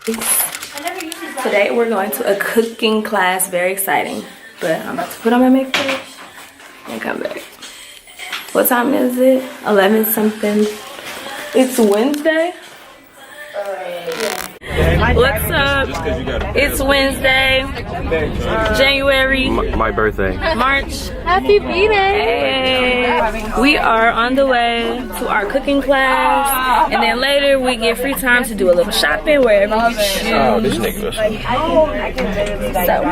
Today we're going to a cooking class, very exciting. But I'm about to put on my makeup and come back. What time is it? 11 something. It's Wednesday. What's up? It's Wednesday, January. My birthday. March. Happy B-Day. Hey. We are on the way to our cooking class, and then later we get free time to do a little shopping wherever we choose. Oh, this nigga. So,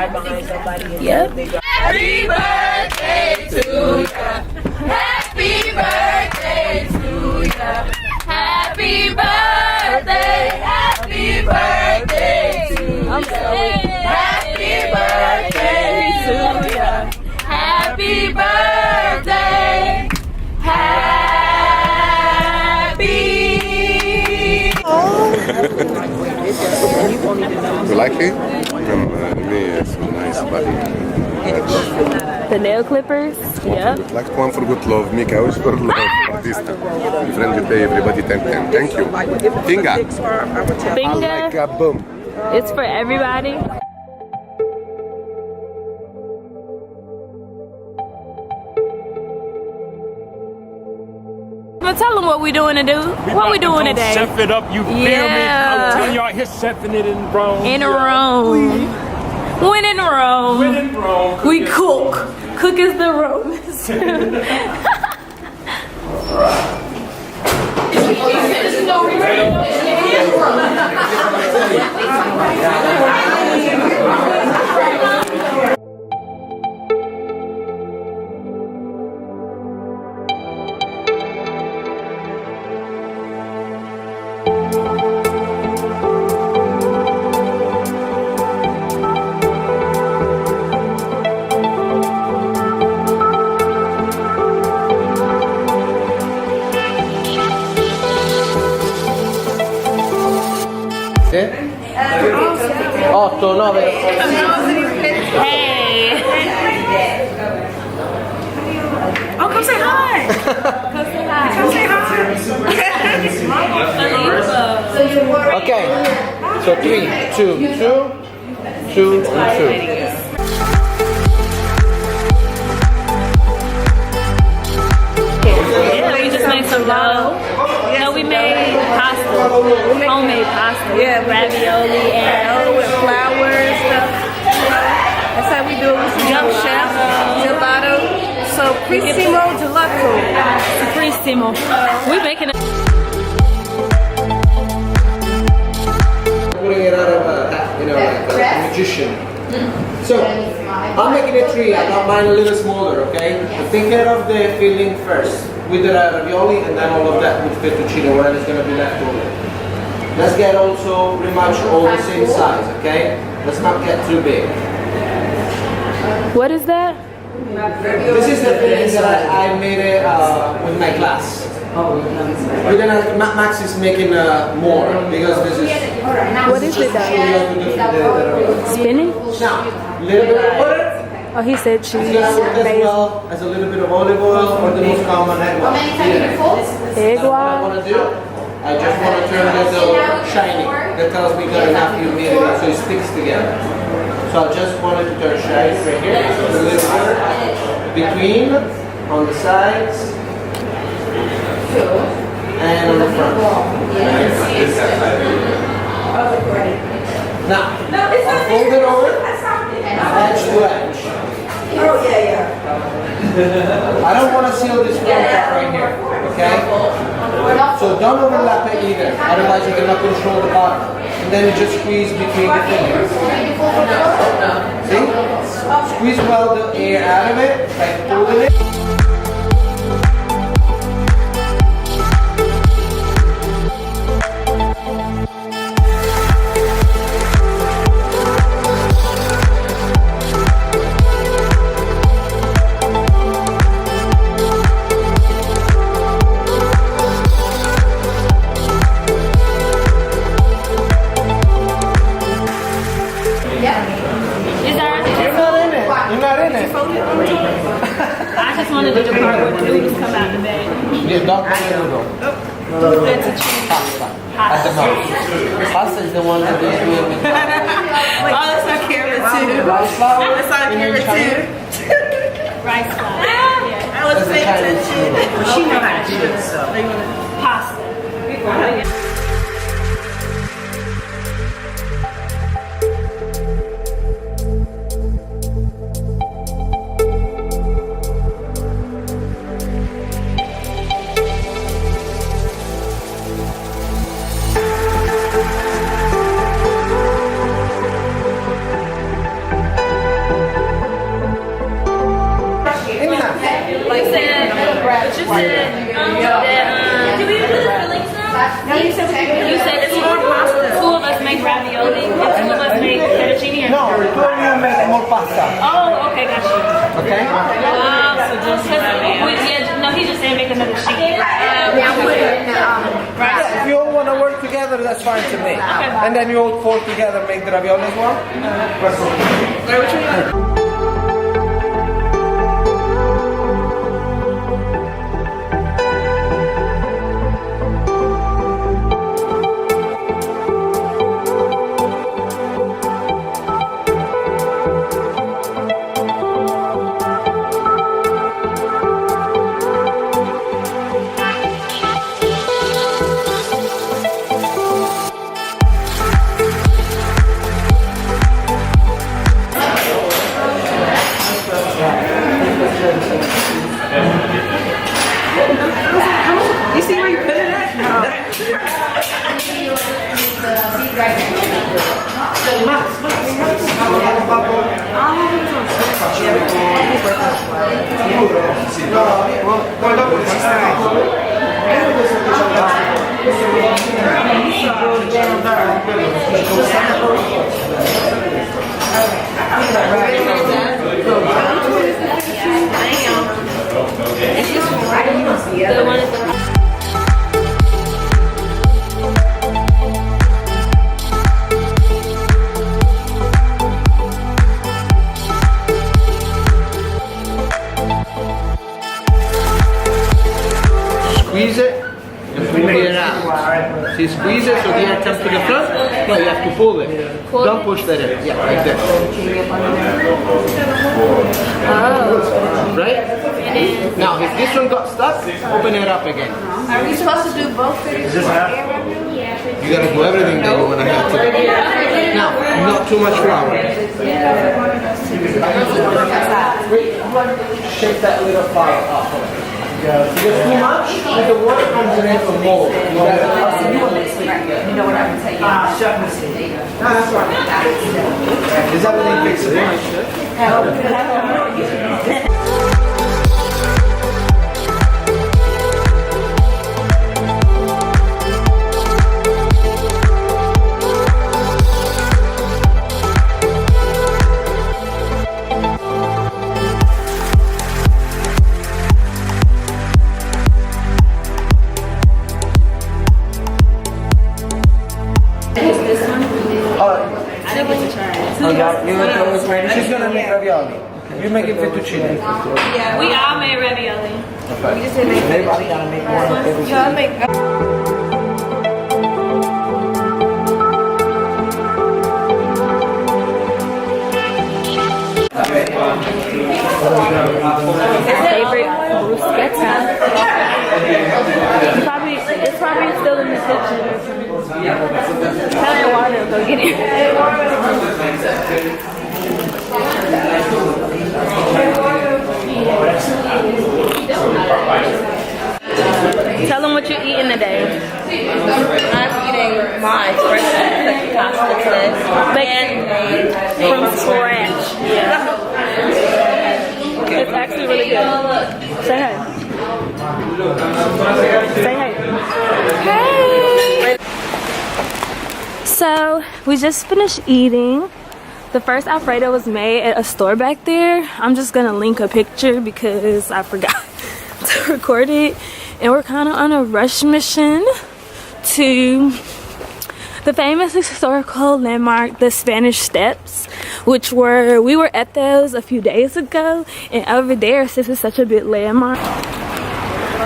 yep. Happy birthday to ya. Happy birthday to ya. Happy birthday. Happy birthday to ya. Happy birthday to ya. Happy birthday. You like it? Yeah, so nice, buddy. The nail clippers? Yep. Like one for good love, Mika, wish for love, artista. Friendly day, everybody, 10-10. Thank you. Tinga. Finger. Like a boom. It's for everybody. Well, tell them what we doing to do. What we doing today? Chef it up, you feel me? I'm telling y'all, he's chefing it in Rome. In Rome. When in Rome. When in Rome. We cook. Cook is the Romans. Otto, 9. Hey. Oh, come say hi. Come say hi. Come say hi. Okay, so 3, 2, 2, 2, 2. Yeah, we just made some dough. No, we made pasta. Homemade pasta. Yeah, ravioli and with flour and stuff. That's how we do it. We jump chef, gelato. So Prissimo gelato. Suprissimo. We making it. Putting it out of like a magician. So, I'm making a 3, I got mine a little smaller, okay? But take care of the filling first, with the ravioli and then all of that with fettucine, whatever's gonna be left over. Let's get also pretty much all the same size, okay? Let's not get too big. What is that? This is the filling that I made it with my class. We're gonna, Max is making more, because this is... What is it though? Spinach? Now, little bit of butter. Oh, he said cheese. As well as a little bit of olive oil or the most common egg oil. Egg What I white. want to do, I just want to turn this a shiny. That tells me good enough humidity so it sticks together. So I just wanted to turn shiny right here. So a little bit between, on the sides, and on the front. Now, I'll fold it over, edge to edge. Oh, yeah. I don't want to seal this front part right here, okay? So don't overlap it either, otherwise you cannot control the bottom. And then you just squeeze between the fingers. See? Squeeze well the air out of it, like pulling it. I just wanted to do the part where the noodles come out the bag. Yeah, don't put the noodle. Fettuccine. Pasta. At the moment. Pasta is the one that is doing with Oh, that's on camera too. rice flour. That's on camera too. Rice flour. I was That's the paying Chinese attention. food. Well, she know how to do it, so. Pasta. You said it's more pasta. Two of us make ravioli and two of us make fettuccine. No, two of you make more pasta. Oh, okay, got you. Okay? So just no, he just said make another sheet. Right. If you all want to work together, that's fine to me. And then you all four together make the ravioli as well? You see where you put it at? The one at the Squeeze it and pull it out. See, squeeze it so the air comes to the front. No, you have to pull it. Don't push that in. Yeah, like this. Right? Now, if this one got stuck, open it up again. Are we supposed to do both? You gotta do everything that you wanna have to do. Now, not too much flour. Shake that little flour up. Because too much, the water comes in it from mold. You know what I would say? Chef mistake. No, that's right. Is everything fixable? She's gonna make ravioli. You make it fettuccine. we all made ravioli. We just didn't make Maybe I gotta make one of everything. Yeah, I make. Favorite bruschetta. It's probably still in the kitchen. Tell your water to go get it. Tell them what you're eating today. I'm eating my fresh pasta today. Handmade From scratch. Yeah. It's actually really good. Say hi. Say hi. Hey! So, we just finished eating. The first Alfredo was made at a store back there. I'm just gonna link a picture because I forgot to record it. And we're kind of on a rush mission to the famous historical landmark, the Spanish Steps, which we were at those a few days ago. And over there, since it's such a big landmark,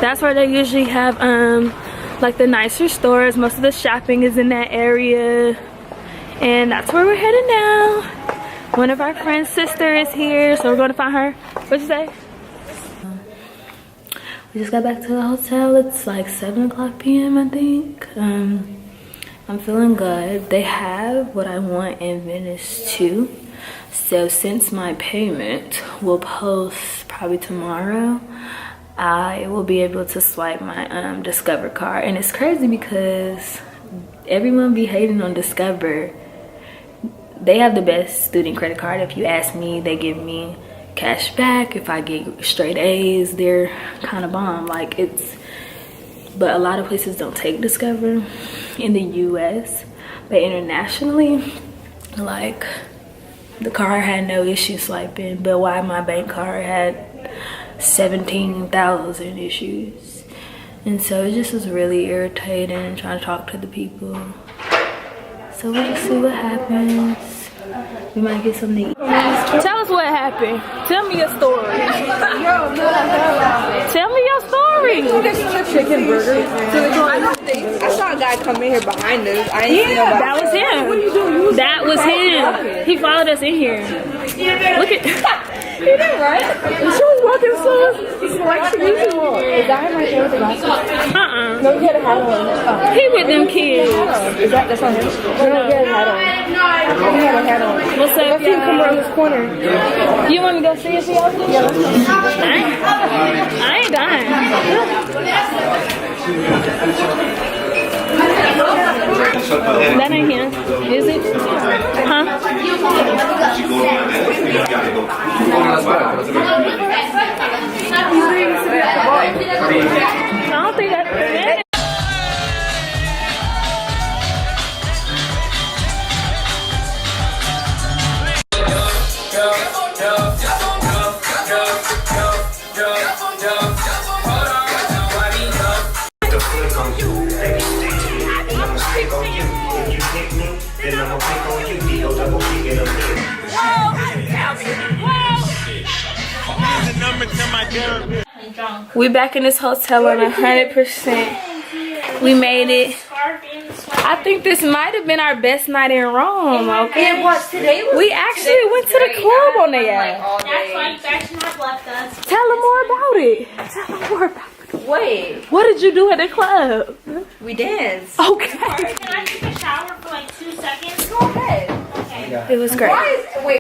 that's where they usually have like the nicer stores. Most of the shopping is in that area, and that's where we're heading now. One of our friend's sister is here, so we're going to find her. What'd you say? We just got back to the hotel. It's like 7 o'clock p.m. I think. I'm feeling good. They have what I want in Venice too. So since my payment will post probably tomorrow, I will be able to swipe my Discover card. And it's crazy because everyone be hating on Discover. They have the best student credit card. If you ask me, they give me cash back. If I get straight A's, they're kind of bomb. Like but a lot of places don't take Discover in the US, but internationally, like the card had no issue swiping, but why my bank card had 17,000 issues. And so it just was really irritating trying to talk to the people. So we'll just see what happens. We might get something to eat. Tell us what happened. Tell me your story. Tell me your story. Chicken burger. I saw a guy come in here behind us. I didn't see nobody. That was him. What are you doing? That was him. He followed us in here. Look at. He did, right? She was walking so like she usually walks. Is that him right there with the glasses? No, he had a hat on. He with them kids. Is that's on him? No, he had a hat on. He had a hat on. What's up, I see him come around this corner. You want to go see if he else? Yeah. I ain't dying. That ain't him, is it? Huh? I don't think that's it. We back in this hotel on 100%. We made it. I think this might have been our best night in Rome. Okay. It was today. We actually went to the club on the app. That's why you guys should have left us. Tell them more about it. Tell them more about it. Wait, What did you do at the club? we danced. Okay. Can I take a shower for like 2 seconds? Go ahead. Okay. It was great. Wait.